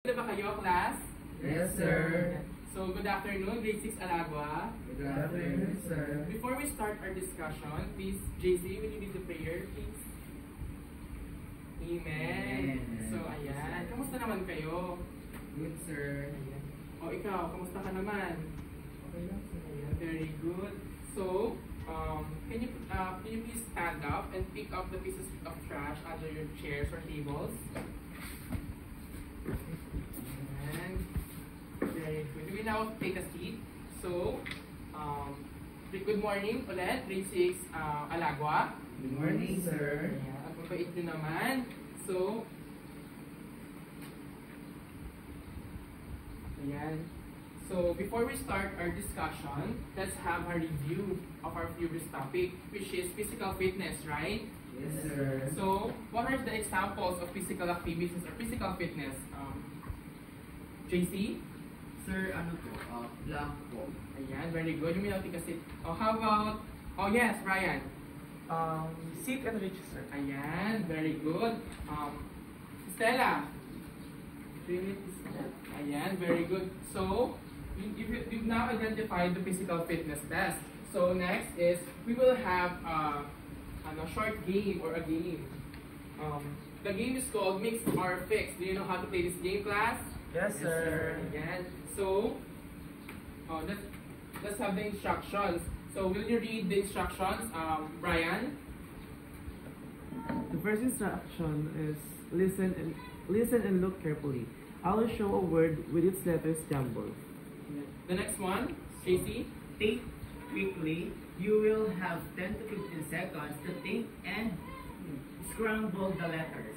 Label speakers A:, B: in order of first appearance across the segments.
A: Ba kayo, class?
B: Yes, sir.
A: So, good afternoon, grade 6 Alagua.
B: Good afternoon, sir.
A: Before we start our discussion, please, JC, will you lead the prayer, please? Amen. So, ayan. Kamusta naman kayo?
B: Good, sir.
A: Ayan. O, ikaw, kamusta ka naman?
B: Okay lang, sir.
A: Ayan, very good. So, can you please stand up and pick up the pieces of trash under your chairs or tables? And very good. We will now take a seat. So, good morning ulit, grade 6 Alagua.
B: Good morning, sir.
A: Ayan, at mabait nyo naman. So, ayan. So, before we start our discussion, let's have a review of our previous topic, which is physical fitness, right?
B: Yes, sir.
A: So, what are the examples of physical activities or physical fitness? JC?
B: Sir, ano po? Blank po.
A: Ayan, very good. You may now take a seat. Oh, how about, oh yes, Ryan.
C: Sit and reach, sir.
A: Ayan, very good. Stella. Ayan, very good. So, you've now identified the physical fitness test. So, next is, we will have a short game or a game. The game is called Mix or Fix. Do you know how to play this game, class?
C: Yes, sir.
A: Ayan. So, let's have the instructions. So, will you read the instructions, Brian?
C: The first instruction is listen and look carefully. I will show a word with its letters jumbled.
A: The next one, JC?
B: Think quickly. You will have 10 to 15 seconds to think and scramble the letters.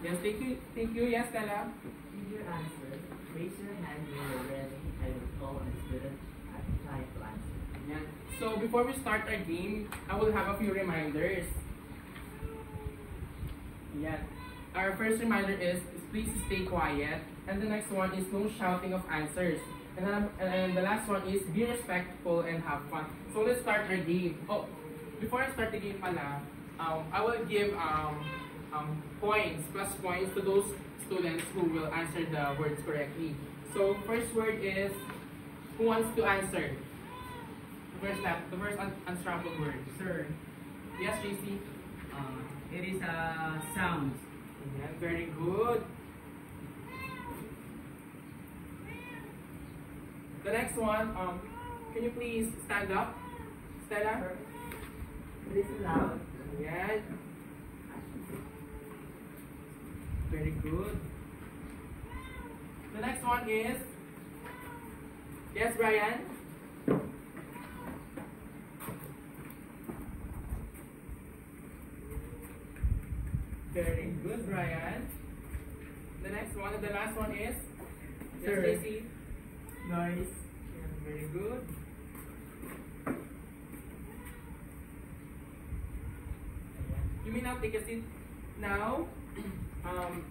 A: Yes, thank you. Thank you. Yes, Stella?
D: Give your answer. Raise your hand when you're ready. I will call on the student at the time to answer.
A: Yan. So, before we start our game, I will have a few reminders. Yan. Our first reminder is please stay quiet. And the next one is no shouting of answers. And the last one is be respectful and have fun. So, let's start our game. Oh, before I start the game pala, I will give plus points to those students who will answer the words correctly. So, first word is, who wants to answer? The first unstrappled word.
B: Sir,
A: Yes, JC?
B: it is a sound.
A: Yeah, very good. The next one, can you please stand up? Stella?
D: Listen loud.
A: Yeah. Very good. The next one is, yes, Brian? Very good, Brian. The next one, and the last one is, yes,
B: Sir.
A: JC?
B: Noise.
A: Yeah, very good. You may now take a seat. Now,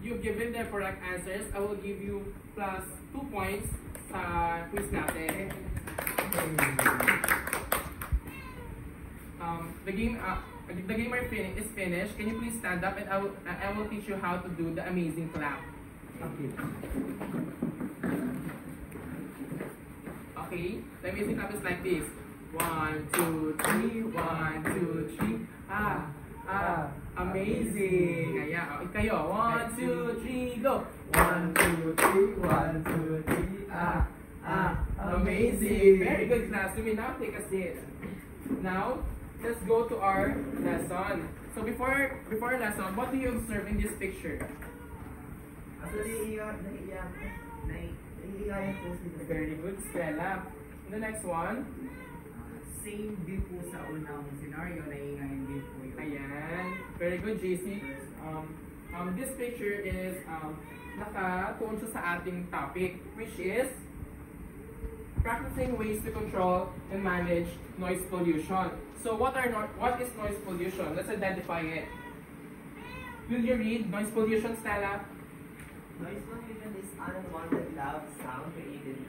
A: you've given the correct answers. I will give you plus 2 points sa quiz natin. The game is finished. Can you please stand up and I will teach you how to do the amazing clap.
C: Okay.
A: Okay? The amazing clap is like this. 1, 2, 3, 1, 2, 3. Amazing. Kaya, kayo. 1, 2, 3, go.
C: 1, 2, 3, 1, 2, 3,
A: Amazing. Very good, class. You may now take a seat. Now, let's go to our lesson. So before our lesson, what do you observe in this picture?
D: Actually, naiiyayan po sila.
A: Very good, Stella. The next one.
B: Same din po sa unang scenario, naiingayin din po yun.
A: Ayan. Very good, JC. This picture is nakatuon siya sa ating topic, which is practicing ways to control and manage noise pollution. So what is noise pollution? Let's identify it. Will you read noise pollution, Stella?
D: Noise pollution is unwanted loud sound created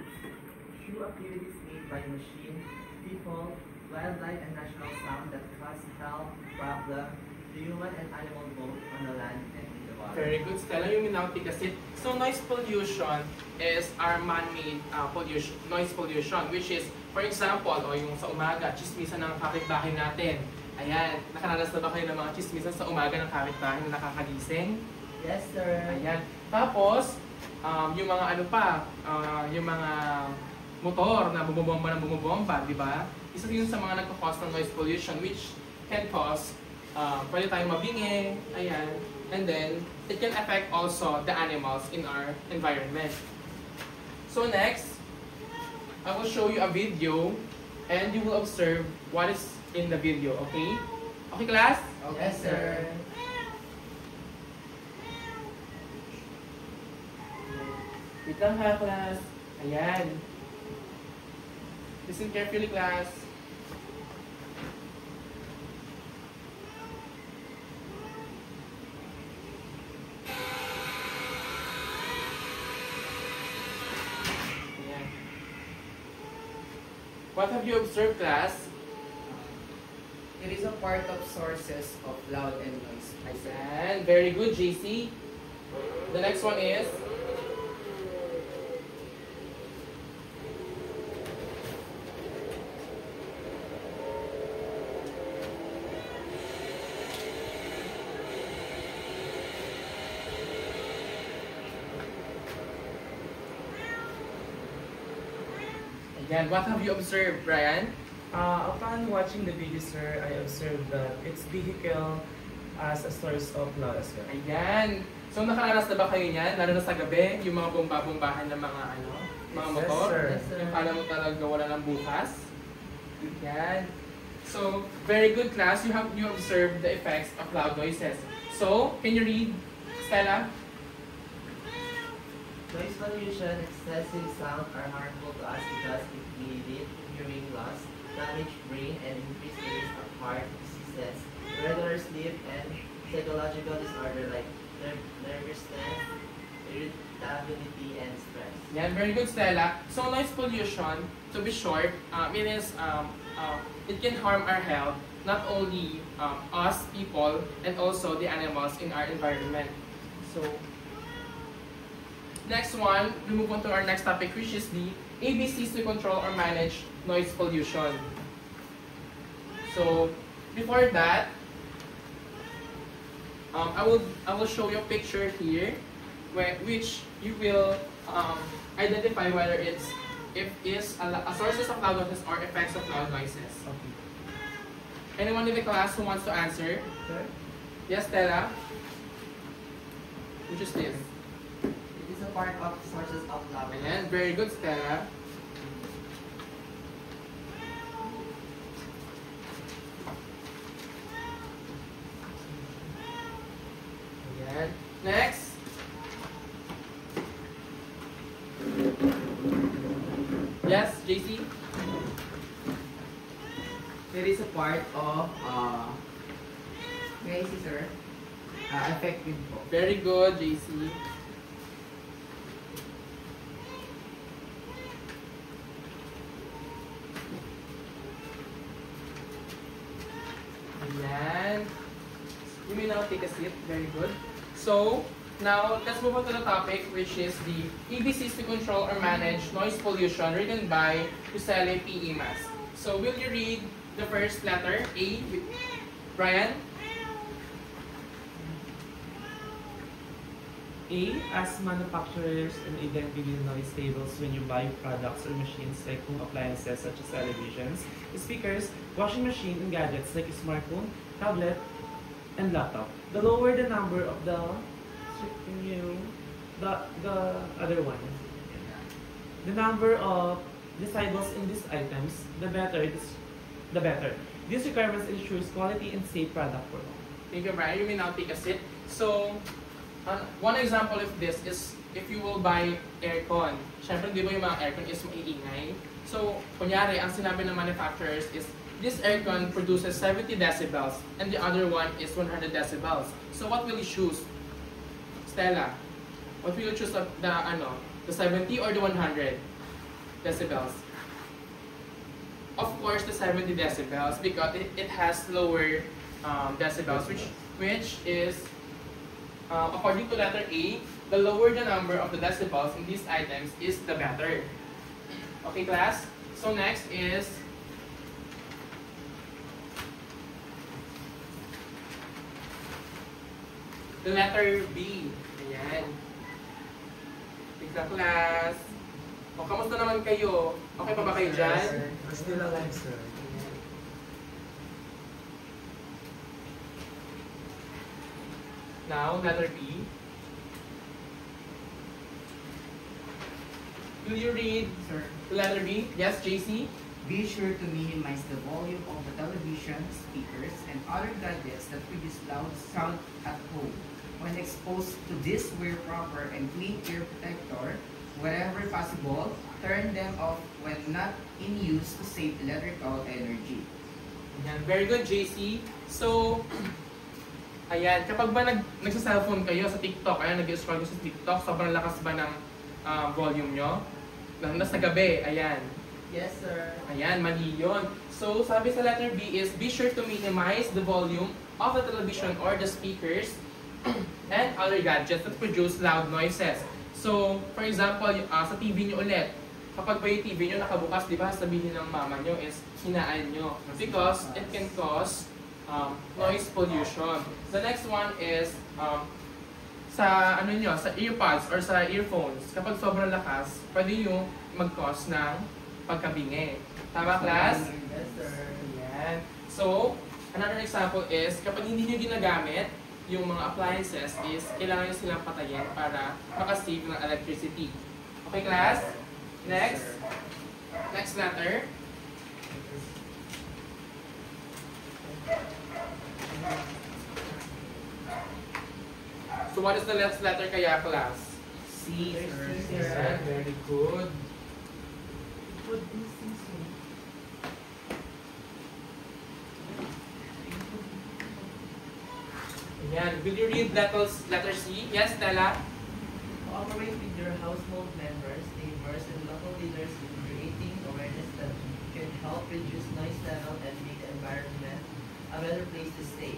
D: through activities made by machine, people, wildlife, and natural sound that cause health problem to human and animal both on the land and in the water.
A: Very good, Stella. You may now take a seat. So noise pollution is our man-made pollution, noise pollution, which is, for example, o yung sa umaga, chismisan ng kapitbahay natin. Ayan, nakaranas na ba kayo ng mga chismisan sa umaga ng kapitbahay na nakakagising?
D: Yes, sir.
A: Ayan. Tapos, yung mga ano pa, yung mga motor na bumubomba, di ba? Isa yun sa mga nagkakos ng noise pollution, which can cause, pwede tayong mabingi, ayan. And then, it can affect also the animals in our environment. So next, I will show you a video and you will observe what is in the video, okay? Okay, class?
D: Yes, sir.
A: Wait lang ha, class. Ayan. Listen carefully, class. Ayan. What have you observed, class?
E: It is a part of sources of loud and noise.
A: Ayan. Very good, JC. The next one is? Ayan. What have you observed, Brian?
C: Upon watching the video, sir, I observed that its vehicle as a source of loud as well.
A: Ayan. So nakaranas na ba kayo niyan? Lalo na sa gabi, yung mga bomba-bombahan ng mga ano, mga
C: Yes,
A: motor?
C: sir.
D: Yes, sir.
A: Yung kala mo talaga wala ng bukas? Ayan. So, very good class. You observed the effects of loud noises. So, can you read, Stella?
D: Noise pollution, excessive sound are harmful to us because it may lead to hearing loss, damage brain, and increase the risk of heart diseases, irregular sleep, and psychological disorder like nervousness, irritability, and stress.
A: Yan, very good, Stella. So, noise pollution, to be short, it can harm our health, not only us people, and also the animals in our environment. So, next one, we move on to our next topic, which is the ABCs to control or manage noise pollution. So, before that, I will show you a picture here, which you will identify whether it is a sources of loud noises or effects of loud noises.
C: Okay.
A: Anyone in the class who wants to answer?
C: Sir?
A: Yes, Stella? Which is this?
D: It is a part of sources of loud.
A: Ayan, very good, Stella. Ayan. Next. Yes, JC?
E: It is a part of, may I see, sir? Effective po.
A: Very good, JC. Ayan. You may now take a seat. Very good. So, now, let's move on to the topic, which is the EBCs to control or manage noise pollution, written by Giselle P. Imas. So, will you read the first letter, A? Brian?
C: A. As manufacturers and identify noise tables when you buy products or machines like home appliances such as televisions, speakers, washing machine, and gadgets like a smartphone, tablet, and laptop. The lower the number of the other one. The number of decibels in these items, the better. These requirements ensures quality and safe product for all.
A: Thank you, Brian. You may now take a seat. So, one example of this is if you will buy aircon. Siyempre, di ba yung mga aircon is maiingay? So, kunyari, ang sinabi ng manufacturers is, this aircon produces 70 decibels and the other one is 100 decibels. So, what will you choose? Stella, what will you choose of the 70 or the 100 decibels? Of course, the 70 decibels because it has lower decibels, which is according to letter A, the lower the number of the decibels in these items is the better. Okay, class? So next is the letter B. Ayan. Tignan, class. O, kamusta naman kayo? Okay pa ba kayo dyan?
C: Still alive, sir.
A: Now, letter B. Will you read
B: Sir,
A: the letter B? Yes, JC?
B: be sure to minimize the volume of the television, speakers, and other gadgets that produce loud sound at home. When exposed to this, wear proper and clean ear protector. Wherever possible, turn them off when not in use to save electrical energy.
A: Ayan. Very good, JC. So, ayan, kapag ba nagsa-cellphone kayo sa TikTok, ayan, nag-scroll kayo sa TikTok, sobrang lakas ba ng volume nyo? Lalo na sa gabi, ayan.
D: Yes, sir.
A: Ayan, mali yun. So, sabi sa letter B is, be sure to minimize the volume of the television or the speakers and other gadgets that produce loud noises. So, for example, sa TV nyo ulit, kapag ba yung TV nyo nakabukas, di ba, sabihin ng mama nyo is, hinaan nyo. Because it can cause noise pollution. The next one is, sa ano nyo, sa earpods or sa earphones, kapag sobrang lakas, pwede yung mag-cause ng pagkabingi. Tama, class?
D: Yes, sir.
A: Ayan. So, another example is, kapag hindi nyo ginagamit yung mga appliances is, kailangan nyo silang patayin para makasave ng electricity. Okay, class? Next. Next letter. So, what is the next letter kaya, class?
B: C, sir.
A: Ayan, very good.
D: Put these things in.
A: Ayan. Will you read letter C? Yes, Stella?
D: Cooperate with your household members, neighbors, and local leaders in creating awareness that can help reduce noise level and make the environment a better place to stay.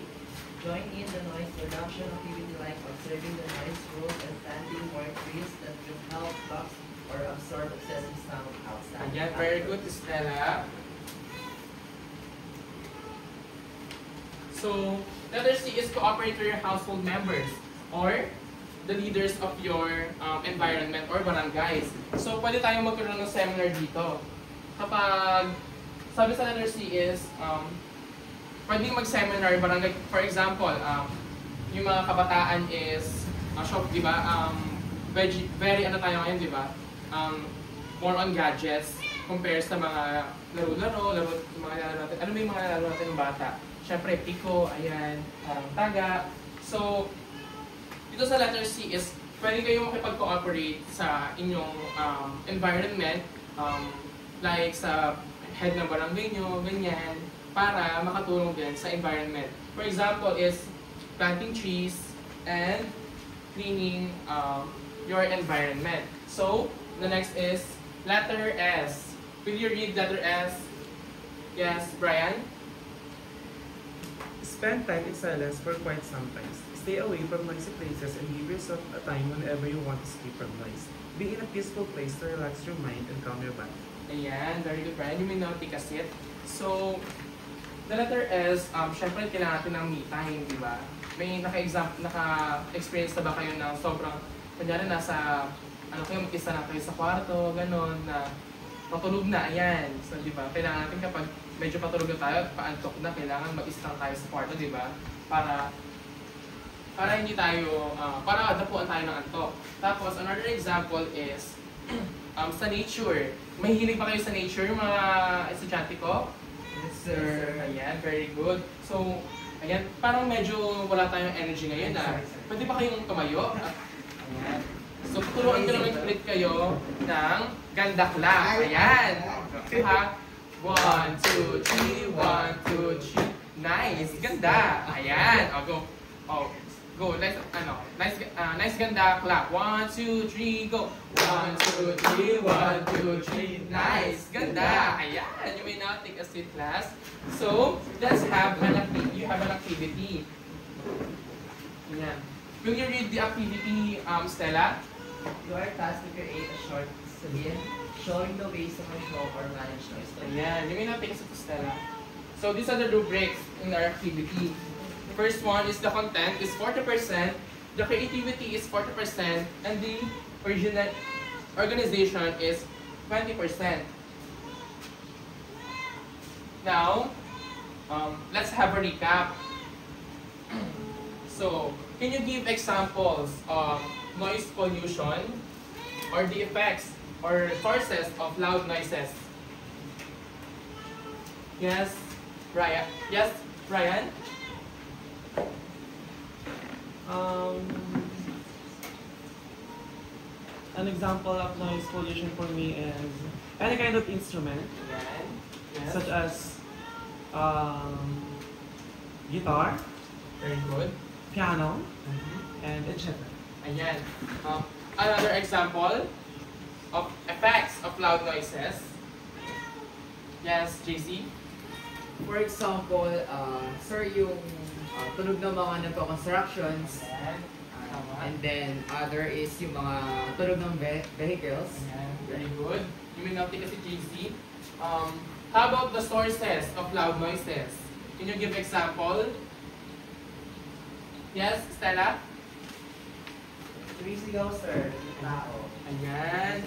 D: Join in the noise reduction activity like observing the noise rules and planting more trees that will help block or absorb excessive sound outside.
A: Ayan, very good, Stella. So, letter C is cooperate with your household members or the leaders of your environment or barangays. So, pwede tayong magkaroon ng seminar dito. Kapag, sabi sa letter C is, pwede mag-seminar barangay. For example, yung mga kabataan is, di ba, very ano tayo ngayon, di ba? More on gadgets compared sa mga laro-laro, mga laro natin. Ano ba yung mga laro natin ng bata? Siyempre, piko, ayan, taga. So, dito sa letter C is, pwede kayong makipag-cooperate sa inyong environment, like sa head ng barangay nyo, ganyan, para makatulong din sa environment. For example is, planting trees and cleaning your environment. So, the next is letter S. Will you read letter S? Yes, Brian?
C: Spend time in silence for quite some time. Stay away from noisy places and give yourself a time whenever you want to escape from noise. Be in a peaceful place to relax your mind and calm your body.
A: Ayan, very good, Brian. You may now take a seat. So, the letter S, syempre kailangan natin ng me time, di ba? May naka-experience na ba kayo ng sobrang, kanyari nasa, ano kayo, mag-isa na kayo sa kwarto, gano'n, na patulog na, ayan. So, di ba, kailangan natin kapag medyo patulog na tayo, paantok na, kailangan mag-isa lang tayo sa kwarto, di ba? Para hindi tayo, para dapuan tayo ng antok. Tapos, another example is, sa nature. Mahilig pa kayo sa nature, yung mga estudyante ko?
B: Yes, sir.
A: Ayan, very good. So, ayan, parang medyo wala tayong energy ngayon ah. Pwede ba kayong tumayo? Ayan. So, tuturuan ko naman ulit kayo ng gandakla. Ayan. Ha? 1, 2, 3, 1, 2, 3. Nice. Ganda. Ayan. O, go. O, go. Nice ganda clap. 1, 2, 3, go. 1, 2, 3, 1, 2, 3. Nice. Ganda. Ayan. You may now take a seat, class. So, let's have an activity. You have an activity. Ayan. Will you read the activity, Stella?
D: You are tasked to create a short scene showing the ways to control or manage noise.
A: Ayan, you may not take us to Stella. So these are the rubrics in our activity. The first one is the content is 40%, the creativity is 40%, and the original organization is 20%. Now, let's have a recap. So, can you give examples of noise pollution or the effects or sources of loud noises? Yes, Ryan. Yes, Ryan.
C: An example of noise pollution for me is any kind of instrument,
A: Ayan. Yes.
C: such as guitar,
A: Very good.
C: piano, and etc.
A: Ayan. Another example of effects of loud noises. Yes, JC.
E: For example, sir, yung tunog ng mga nagko-constructions,
A: Ayan. Tama.
E: and then other is yung mga tunog ng vehicles.
A: Ayan. Very good. You may not take kasi JC. How about the sources of loud noises? Can you give example? Yes, Stella?
D: Sumisigaw, sir. Yung tao.
A: Ayan.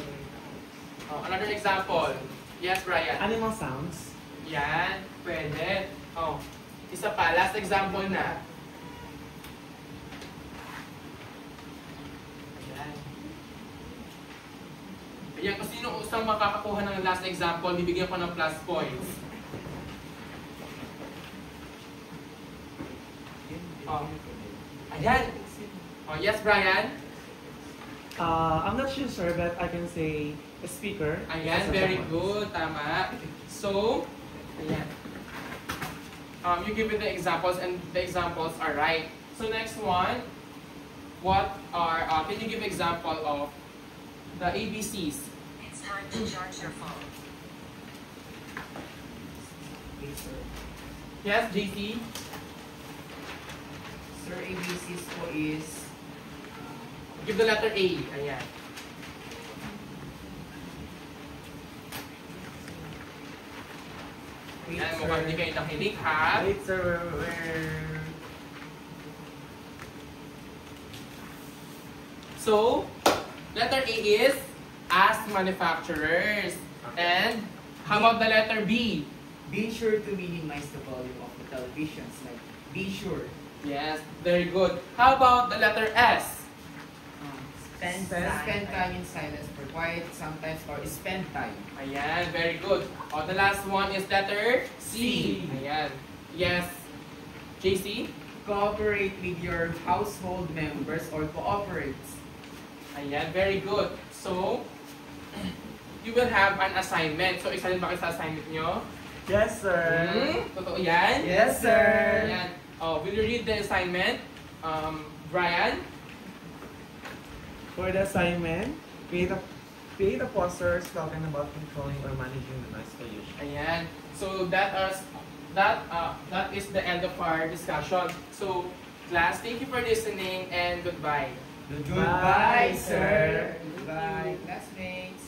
A: Another example. Yes, Brian.
C: Animal sounds,
A: Yan, pwede. Isa pa, last example na. Ayan. Ayan, kung sino usang makakakuha ng last example, bibigyan ko ng plus points. Ayan. Yes, Brian?
C: I'm not sure, sir, but I can say a speaker.
A: Ayan, very good. Tama. So, ayan. You give it the examples and the examples are right. So next one, can you give example of the ABCs?
F: It's time to charge your phone.
A: Yes, JC?
E: Sir, ABCs po is
A: Give the letter A. Ayan.
E: wait,
A: Ayan,
E: sir.
A: mukhang hindi kayo nakinig, ha?
C: Wait, sir, where...
A: So, letter A is as manufacturers. And how about the letter B?
E: Be sure to minimize the volume of the televisions. Like, be sure.
A: Yes, very good. How about the letter S?
E: Spend time in silence for quiet sometimes, or spend time.
A: Ayan, very good. The last one is letter C. Ayan. Yes. JC?
E: Cooperate with your household members or cooperates.
A: Ayan, very good. So, you will have an assignment. So, excited ba kayo sa assignment nyo?
C: Yes, sir.
A: Totoo yan?
C: Yes, sir.
A: Ayan. Will you read the assignment? Brian?
C: For the assignment, create a poster talking about controlling or managing the noise pollution.
A: Ayan. So, that is the end of our discussion. So, class, thank you for listening and goodbye.
E: Goodbye, sir. Goodbye, classmates.